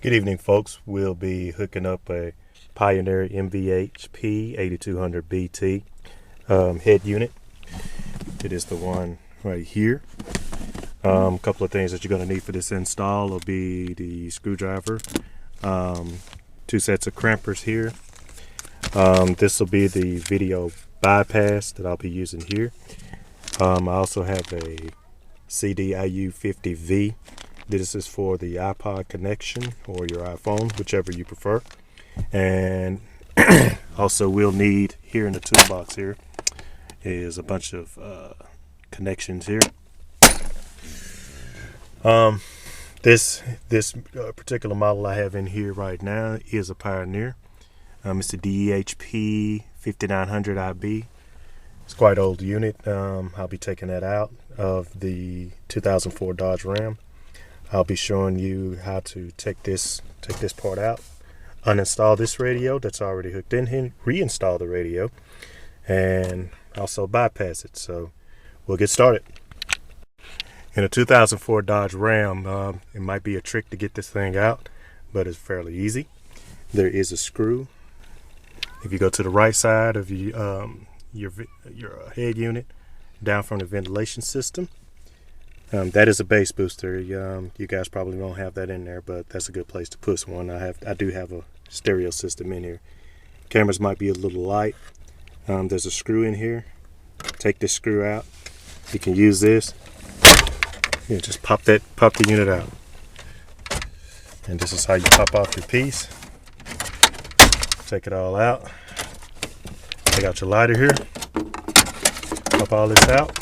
Good evening, folks. We'll be hooking up a Pioneer MVH-P8200bt head unit. It is the one right here. A couple of things that you're going to need for this install will be the screwdriver, 2 sets of crampers here. This will be the video bypass that I'll be using here. I also have a CDIU50V. This is for the iPod connection or your iPhone, whichever you prefer. And also we'll need here in the toolbox here is a bunch of connections here. This particular model I have in here right now is a Pioneer. It's the MVH-P8200bt. It's quite an old unit. I'll be taking that out of the 2004 Dodge Ram. I'll be showing you how to take this part out, uninstall this radio that's already hooked in here, reinstall the radio, and also bypass it. So we'll get started. In a 2004 Dodge Ram, it might be a trick to get this thing out, but it's fairly easy. There is a screw. If you go to the right side of your head unit, down from the ventilation system, that is a bass booster. You guys probably won't have that in there, but that's a good place to put one. I do have a stereo system in here. Cameras might be a little light. There's a screw in here. Take this screw out. You can use this. You just pop the unit out. And this is how you pop off your piece. Take it all out. Take out your lighter here. Pop all this out.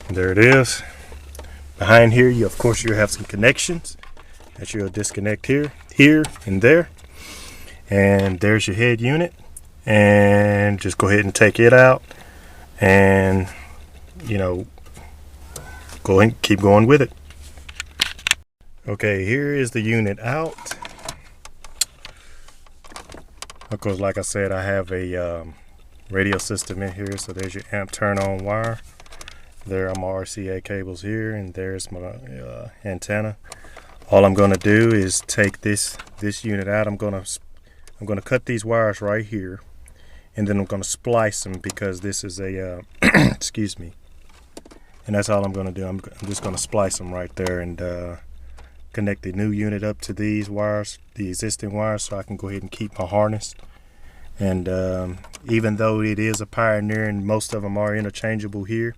There it is. Behind here, you have some connections that you'll disconnect here, and there. And there's your head unit. And just go ahead and take it out, and go and keep going with it. Okay, here is the unit out. Of course, like I said, I have a radio system in here. So there's your amp turn on wire. There are my RCA cables here, and there's my antenna. All I'm going to do is take this unit out. I'm going to cut these wires right here, and then I'm going to splice them because this is a excuse me. And that's all I'm going to do. I'm just going to splice them right there and connect the new unit up to these wires, the existing wires, so I can go ahead and keep my harness. And even though it is a Pioneer and most of them are interchangeable here,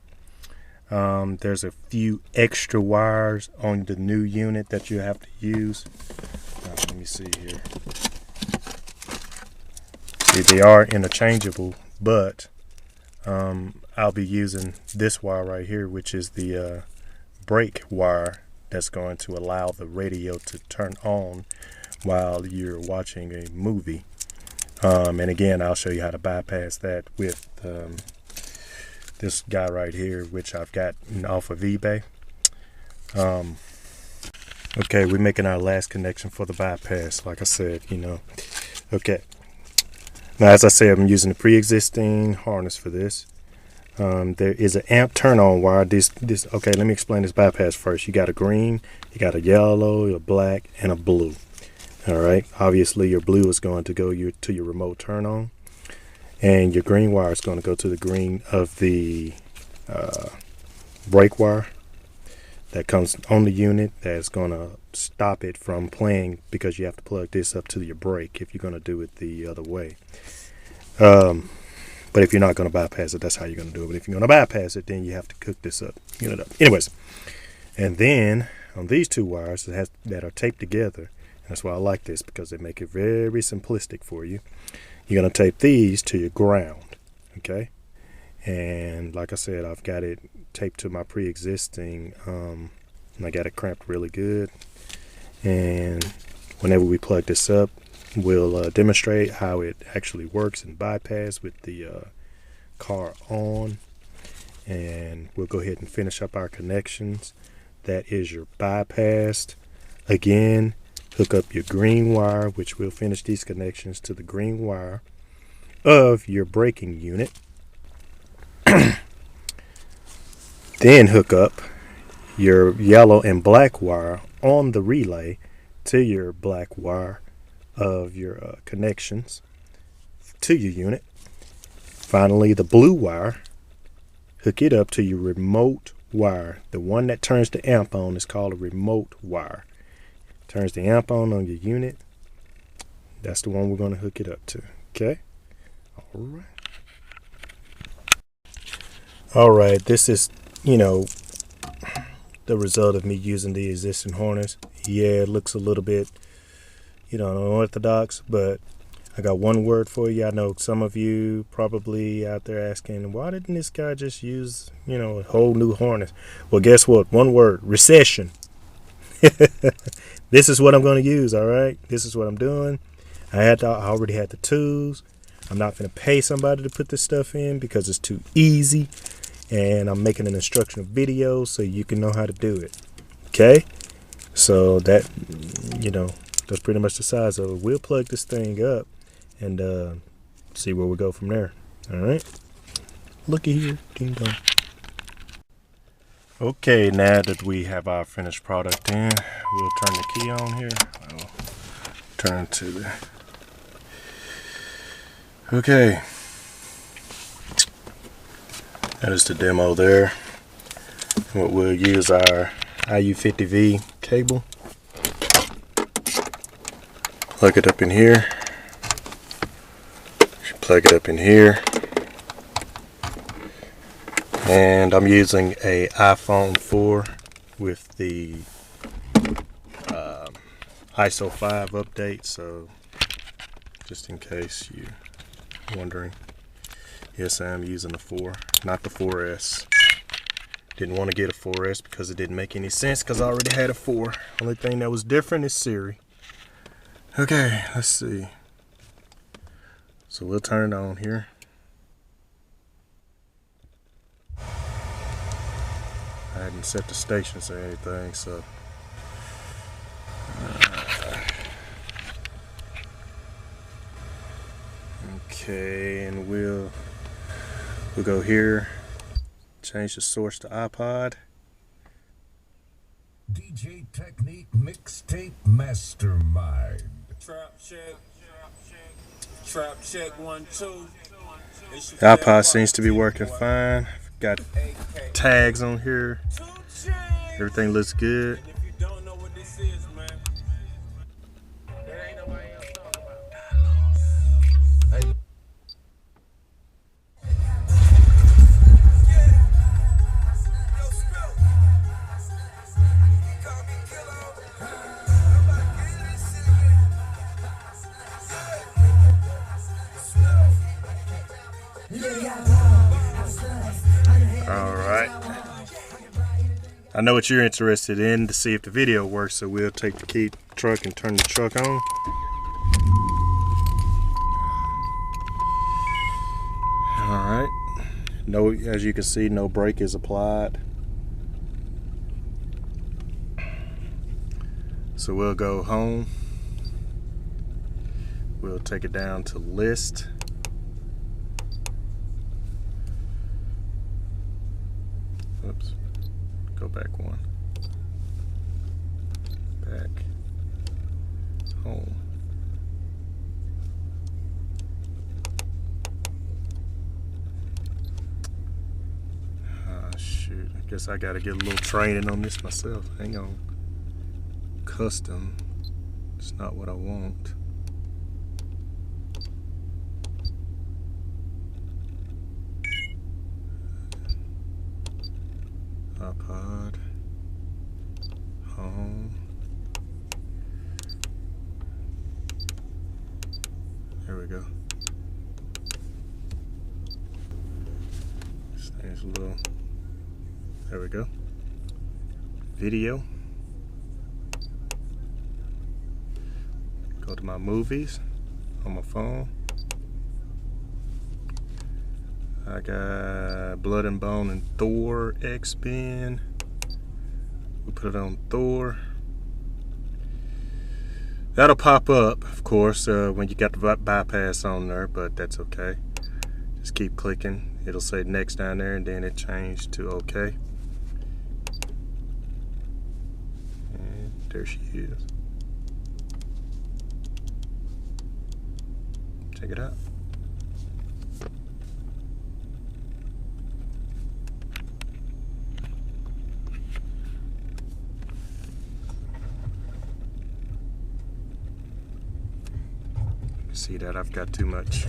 there's a few extra wires on the new unit that you have to use. Let me see here. See, they are interchangeable, but I'll be using this wire right here, which is the brake wire that's going to allow the radio to turn on while you're watching a movie. And again, I'll show you how to bypass that with this guy right here, which I've got off of eBay. Okay, we're making our last connection for the bypass, like I said, Okay. Now, as I said, I'm using a pre-existing harness for this. There is an amp turn-on wire. Okay, let me explain this bypass first. You got a green, you got a yellow, a black, and a blue. All right. Obviously, your blue is going to go to your remote turn-on, and your green wire is going to go to the green of the brake wire that comes on the unit. That's going to stop it from playing, because you have to plug this up to your brake if you're going to do it the other way. But if you're not going to bypass it, that's how you're going to do it. But if you're going to bypass it, then you have to hook this unit up. Anyways, and then on these two wires that are taped together, and that's why I like this, because they make it very simplistic for you. You're going to tape these to your ground, okay? And like I said, I've got it taped to my pre-existing, and I got it clamped really good. And whenever we plug this up, we'll demonstrate how it actually works and bypass with the car on. And we'll go ahead and finish up our connections. That is your bypassed. Again, hook up your green wire, which will finish these connections to the green wire of your braking unit. Then hook up your yellow and black wire on the relay to your black wire of your connections to your unit. Finally, the blue wire, hook it up to your remote wire. The one that turns the amp on is called a remote wire. Turns the amp on your unit. That's the one we're going to hook it up to. Okay? Alright, this is, the result of me using the existing harness. Yeah, it looks a little bit, unorthodox, but I got one word for you. I know some of you probably out there asking, why didn't this guy just use, a whole new harness? Well, guess what? One word: recession. This is what I'm going to use, alright? This is what I'm doing. I already had the tools. I'm not going to pay somebody to put this stuff in because it's too easy. And I'm making an instructional video so you can know how to do it. Okay? So that, that's pretty much the size of it. We'll plug this thing up and see where we go from there. Alright? Looky here. Ding dong. Okay, now that we have our finished product in, we'll turn the key on here. I'll turn to the... Okay. That is the demo there. What we'll use our IU50V cable. Plug it up in here. Plug it up in here. And I'm using a iPhone 4 with the ISO 5 update, so just in case you're wondering. Yes, I am using the 4, not the 4S. Didn't want to get a 4S because it didn't make any sense because I already had a 4. Only thing that was different is Siri. Okay, let's see. So we'll turn it on here. I hadn't set the stations or anything, so. Okay, and we'll go here, change the source to iPod. DJ Technique Mixtape Mastermind. Trap check 1 2. The iPod seems to be working fine. Got tags on here. Everything looks good. Alright. I know what you're interested in, to see if the video works, so we'll take the key truck and turn the truck on. Alright. No, as you can see, no brake is applied. So we'll go home. We'll take it down to list. Oops. Go back one. Back. Home. Ah, shoot. I guess I gotta get a little training on this myself. Hang on. Custom. It's not what I want. iPod, home. There we go. This thing's a little. There we go. Video. Go to my movies on my phone. I got Blood and Bone and Thor X-Men. We'll put it on Thor. That'll pop up, of course, when you got the bypass on there, but that's okay. Just keep clicking. It'll say next down there, and then it changed to okay. And There she is. Check it out. See that I've got too much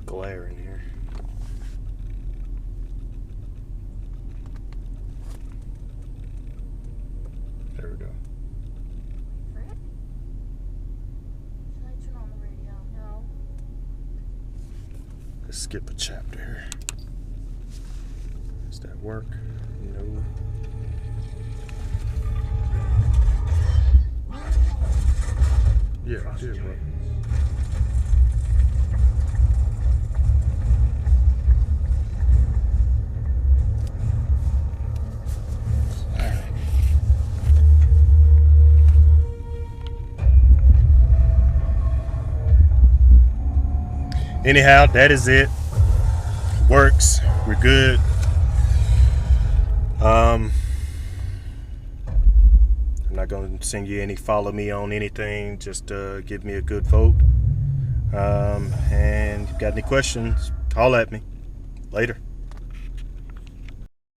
glare in here. There we go. Should I turn on the radio? No. Let's skip a chapter here. Does that work? No. Yeah, it did work. Anyhow, that is it. Works. We're good. I'm not going to send you any follow me on anything. Just give me a good vote. And if you got any questions, call at me. Later.